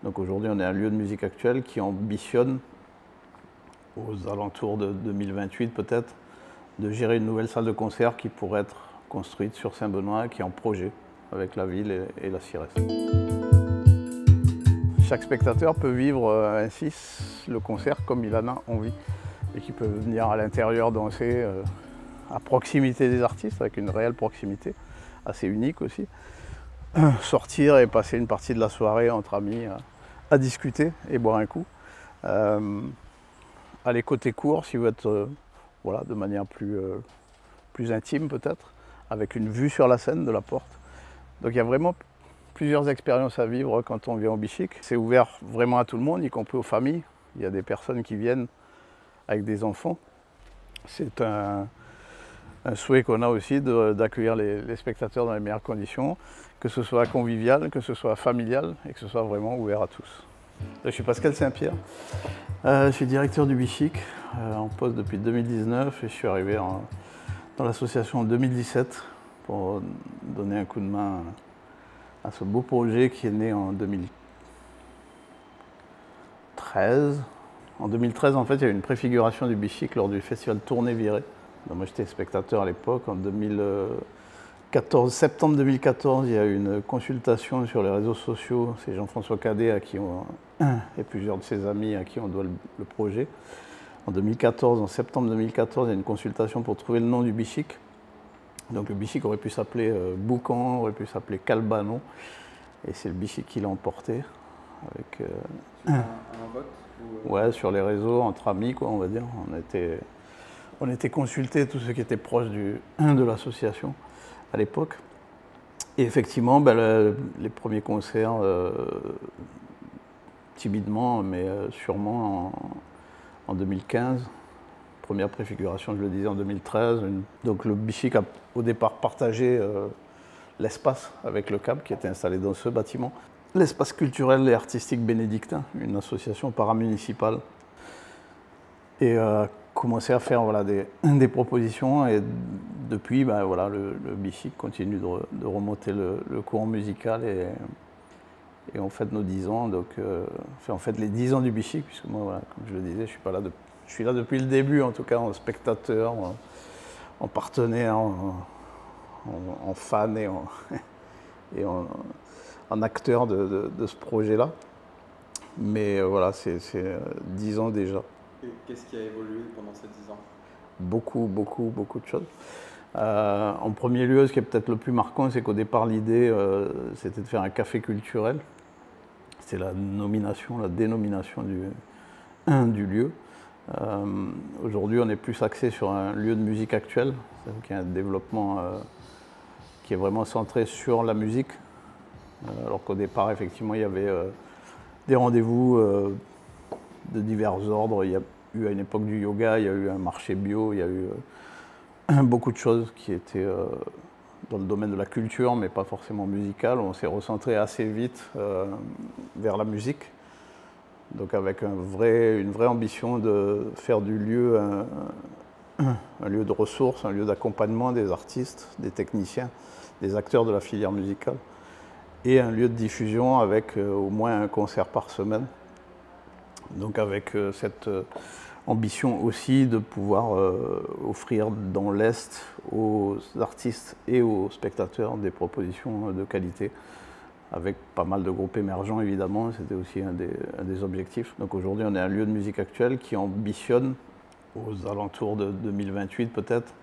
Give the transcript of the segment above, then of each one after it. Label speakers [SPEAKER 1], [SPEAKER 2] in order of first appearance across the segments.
[SPEAKER 1] Donc aujourd'hui, on est un lieu de musique actuelle qui ambitionne, aux alentours de 2028 peut-être, de gérer une nouvelle salle de concert qui pourrait être construite sur Saint-Benoît, qui est en projet avec la ville et la CIRES. Chaque spectateur peut vivre ainsi le concert comme il en a envie et qui peut venir à l'intérieur danser à proximité des artistes, avec une réelle proximité, assez unique aussi. Sortir et passer une partie de la soirée entre amis à discuter et boire un coup. Aller côté court si vous êtes voilà, de manière plus intime peut-être, avec une vue sur la scène de la porte. Donc il y a vraiment plusieurs expériences à vivre quand on vient au Bichic. C'est ouvert vraiment à tout le monde, y compris aux familles. Il y a des personnes qui viennent avec des enfants. C'est un souhait qu'on a aussi d'accueillir les spectateurs dans les meilleures conditions, que ce soit convivial, que ce soit familial et que ce soit vraiment ouvert à tous. Je suis Pascal Saint-Pierre, je suis directeur du Bichic, en poste depuis 2019 et je suis arrivé dans l'association en 2017 pour donner un coup de main à ce beau projet qui est né en 2013. En 2013, en fait, il y a eu une préfiguration du Bichic lors du festival Tournée Virée. Donc, moi, j'étais spectateur à l'époque. En 2014, septembre 2014, il y a eu une consultation sur les réseaux sociaux. C'est Jean-François Cadet et plusieurs de ses amis à qui on doit le projet. En septembre 2014, il y a une consultation pour trouver le nom du Bichic. Donc le Bichic aurait pu s'appeler Boucan, aurait pu s'appeler Calbanon. Et c'est le Bichic qui l'a emporté. Avec,
[SPEAKER 2] un vote
[SPEAKER 1] ouais, sur les réseaux, entre amis, quoi, on va dire. On était consultés, tous ceux qui étaient proches de l'association à l'époque. Et effectivement, les premiers concerts, timidement, mais sûrement en 2015. Première préfiguration, je le disais, en 2013. Donc le Bichic a au départ partagé l'espace avec le CAB qui était installé dans ce bâtiment. L'espace culturel et artistique bénédictin, une association paramunicipale. Et commencé à faire voilà, des propositions et depuis voilà, le Bichic continue de remonter le courant musical et on fête nos 10 ans, donc on fête les 10 ans du Bichic, puisque moi, voilà, comme je le disais, je suis là depuis le début, en tout cas en spectateur, en partenaire, en fan et en acteur de ce projet-là. Mais voilà, c'est 10 ans déjà.
[SPEAKER 2] Et qu'est-ce qui a évolué pendant ces 10 ans?
[SPEAKER 1] Beaucoup de choses. En premier lieu, ce qui est peut-être le plus marquant, c'est qu'au départ, l'idée, c'était de faire un café culturel. C'est la dénomination du lieu. Aujourd'hui, on est plus axé sur un lieu de musique actuelle, c'est-à-dire qu'il y a un développement qui est vraiment centré sur la musique, alors qu'au départ, effectivement, il y avait des rendez-vous de divers ordres. Il y a eu à une époque du yoga, il y a eu un marché bio, il y a eu beaucoup de choses qui étaient dans le domaine de la culture, mais pas forcément musicale. On s'est recentré assez vite vers la musique, donc avec une vraie ambition de faire du lieu un lieu de ressources, un lieu d'accompagnement des artistes, des techniciens, des acteurs de la filière musicale, et un lieu de diffusion avec au moins un concert par semaine. Donc avec cette ambition aussi de pouvoir offrir dans l'Est aux artistes et aux spectateurs des propositions de qualité, avec pas mal de groupes émergents évidemment, c'était aussi un des objectifs. Donc aujourd'hui on est un lieu de musique actuelle qui ambitionne, aux alentours de 2028 peut-être,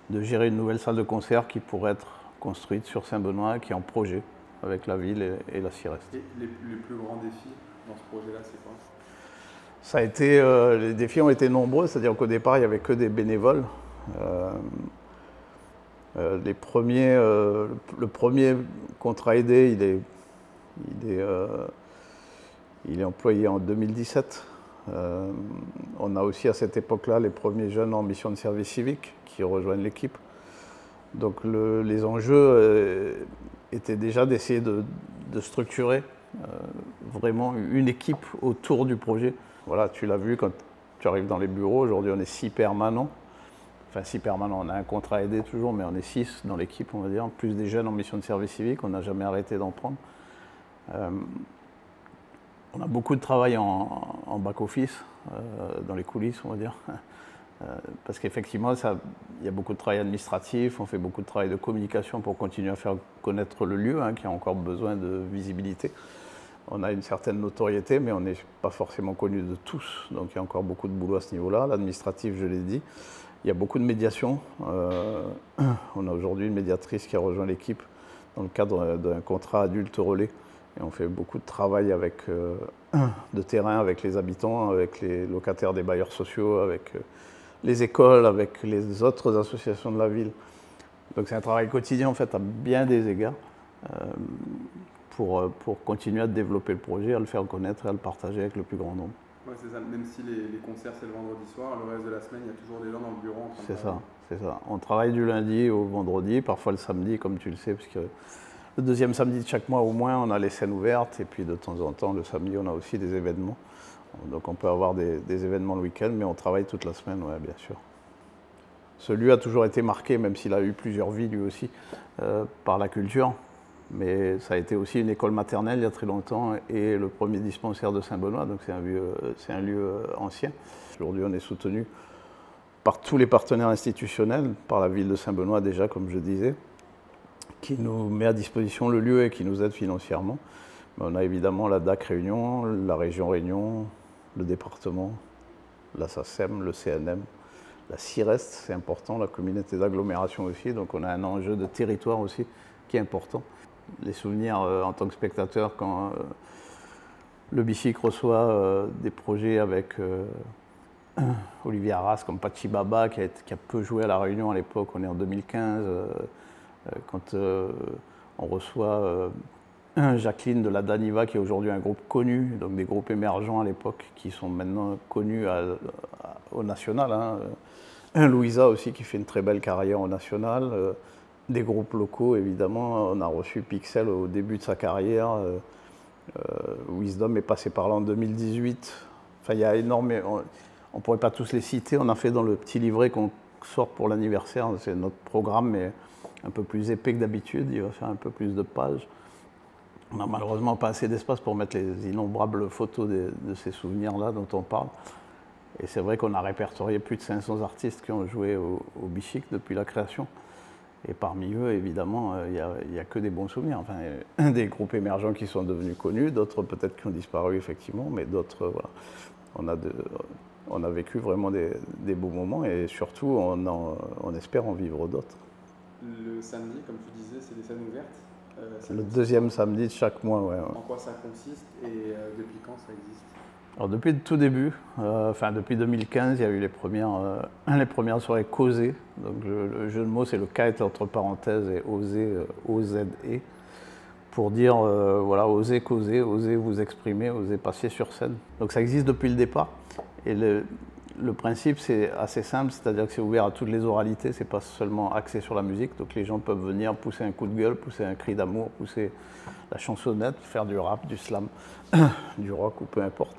[SPEAKER 1] de gérer une nouvelle salle de concert qui pourrait être construite sur Saint-Benoît, qui est en projet avec la ville et la CIRES.
[SPEAKER 2] Et les plus grands défis dans ce projet-là, c'est quoi?
[SPEAKER 1] Ça a été, les défis ont été nombreux, c'est-à-dire qu'au départ, il n'y avait que des bénévoles. Le premier contrat aidé, il est employé en 2017. On a aussi à cette époque-là les premiers jeunes en mission de service civique qui rejoignent l'équipe. Donc les enjeux étaient déjà d'essayer de structurer vraiment une équipe autour du projet. Voilà, tu l'as vu quand tu arrives dans les bureaux, aujourd'hui on est 6 permanents. Enfin 6 permanents, on a un contrat aidé toujours, mais on est 6 dans l'équipe, on va dire, plus des jeunes en mission de service civique, on n'a jamais arrêté d'en prendre. On a beaucoup de travail en back-office, dans les coulisses, on va dire. Parce qu'effectivement, il y a beaucoup de travail administratif, on fait beaucoup de travail de communication pour continuer à faire connaître le lieu, qui a encore besoin de visibilité. On a une certaine notoriété, mais on n'est pas forcément connu de tous, donc il y a encore beaucoup de boulot à ce niveau-là. L'administratif, je l'ai dit. Il y a beaucoup de médiation. On a aujourd'hui une médiatrice qui a rejoint l'équipe dans le cadre d'un contrat adulte relais. Et on fait beaucoup de travail de terrain avec les habitants, avec les locataires des bailleurs sociaux, avec les écoles, avec les autres associations de la ville. Donc c'est un travail quotidien en fait à bien des égards pour continuer à développer le projet, à le faire connaître et à le partager avec le plus grand nombre.
[SPEAKER 2] Ouais, c'est ça. Même si les concerts c'est le vendredi soir, le reste de la semaine, il y a toujours des gens dans le bureau en train de travailler.
[SPEAKER 1] C'est ça. On travaille du lundi au vendredi, parfois le samedi, comme tu le sais, parce que le deuxième samedi de chaque mois au moins, on a les scènes ouvertes, et puis de temps en temps, le samedi, on a aussi des événements. Donc on peut avoir des événements le week-end, mais on travaille toute la semaine, ouais, bien sûr. Ce lieu a toujours été marqué, même s'il a eu plusieurs vies lui aussi, par la culture. Mais ça a été aussi une école maternelle il y a très longtemps et le premier dispensaire de Saint-Benoît, donc c'est un lieu ancien. Aujourd'hui, on est soutenu par tous les partenaires institutionnels, par la ville de Saint-Benoît déjà, comme je disais, qui nous met à disposition le lieu et qui nous aide financièrement. Mais on a évidemment la DAC Réunion, la région Réunion, le département, la SACEM, le CNM, la CIREST, c'est important, la communauté d'agglomération aussi, donc on a un enjeu de territoire aussi qui est important. Les souvenirs en tant que spectateur quand le Bichic reçoit des projets avec Olivier Arras comme Pachi Baba qui a peu joué à La Réunion à l'époque, on est en 2015, quand on reçoit Jacqueline de la Daniva qui est aujourd'hui un groupe connu, donc des groupes émergents à l'époque qui sont maintenant connus au national. Louisa aussi qui fait une très belle carrière au national. Des groupes locaux, évidemment. On a reçu Pixel au début de sa carrière. Wisdom est passé par là en 2018. Enfin, il y a énormément. On ne pourrait pas tous les citer. On a fait dans le petit livret qu'on sort pour l'anniversaire. C'est notre programme, mais un peu plus épais que d'habitude. Il va faire un peu plus de pages. On n'a malheureusement pas assez d'espace pour mettre les innombrables photos de ces souvenirs-là dont on parle. Et c'est vrai qu'on a répertorié plus de 500 artistes qui ont joué au Bichic depuis la création. Et parmi eux, évidemment, il n'y a que des bons souvenirs. Enfin, des groupes émergents qui sont devenus connus, d'autres peut-être qui ont disparu, effectivement, mais d'autres, voilà. On a vécu vraiment des beaux moments et surtout, on espère en vivre d'autres.
[SPEAKER 2] Le samedi, comme tu disais, c'est des scènes ouvertes.
[SPEAKER 1] Le deuxième samedi de chaque mois, ouais.
[SPEAKER 2] En quoi ça consiste et depuis quand ça existe?
[SPEAKER 1] Alors depuis le tout début, depuis 2015, il y a eu les premières soirées causées. Donc le jeu de mots, c'est le K est entre parenthèses et oser, OZE, pour dire voilà, osez causer, osez vous exprimer, osez passer sur scène. Donc ça existe depuis le départ. Et le principe, c'est assez simple, c'est-à-dire que c'est ouvert à toutes les oralités, c'est pas seulement axé sur la musique. Donc les gens peuvent venir pousser un coup de gueule, pousser un cri d'amour, pousser la chansonnette, faire du rap, du slam, du rock ou peu importe.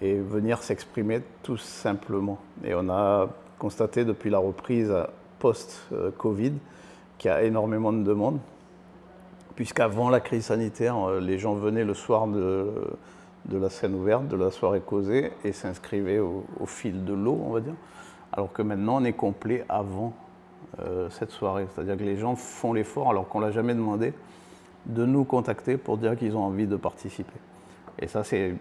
[SPEAKER 1] Et venir s'exprimer tout simplement. Et on a constaté depuis la reprise post-Covid qu'il y a énormément de demandes, puisqu'avant la crise sanitaire, les gens venaient le soir de la scène ouverte, de la soirée causée, et s'inscrivaient au fil de l'eau, on va dire, alors que maintenant on est complet avant cette soirée. C'est-à-dire que les gens font l'effort, alors qu'on ne l'a jamais demandé, de nous contacter pour dire qu'ils ont envie de participer. Et ça, c'est,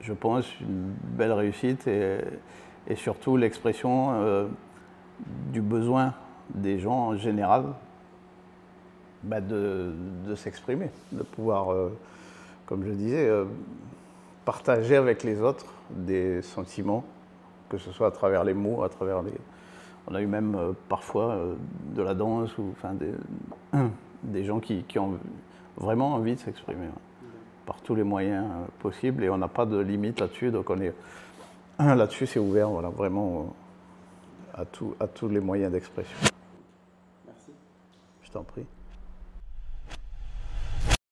[SPEAKER 1] je pense, une belle réussite et surtout l'expression du besoin des gens en général de s'exprimer, de pouvoir, comme je disais, partager avec les autres des sentiments, que ce soit à travers les mots, à travers les... On a eu même parfois de la danse, ou enfin, des gens qui ont vraiment envie de s'exprimer. Par tous les moyens possibles, et on n'a pas de limite là-dessus, donc on est là-dessus, c'est ouvert, voilà, vraiment à tous les moyens d'expression.
[SPEAKER 2] Merci.
[SPEAKER 1] Je t'en prie.